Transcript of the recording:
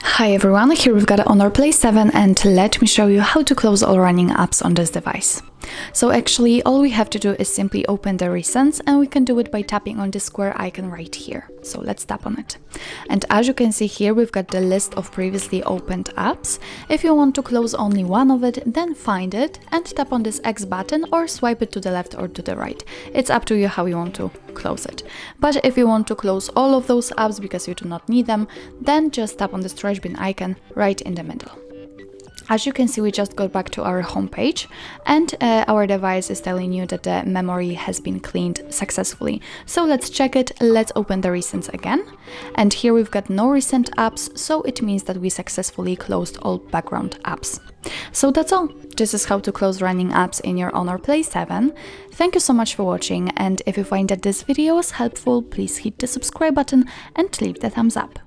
Hi everyone, here we've got Honor Play 7 and let me show you how to close all running apps on this device. So actually all we have to do is simply open the recents, and we can do it by tapping on the square icon right here. So let's tap on it. And as you can see here, we've got the list of previously opened apps. If you want to close only one of it, then find it and tap on this X button or swipe it to the left or to the right. It's up to you how you want to close it. But if you want to close all of those apps because you do not need them, then just tap on the trash bin icon right in the middle. As you can see, we just got back to our home page, and our device is telling you that the memory has been cleaned successfully. So let's check it. Let's open the recents again. And here we've got no recent apps, so it means that we successfully closed all background apps. So that's all. This is how to close running apps in your Honor Play 7. Thank you so much for watching, and if you find that this video was helpful, please hit the subscribe button and leave the thumbs up.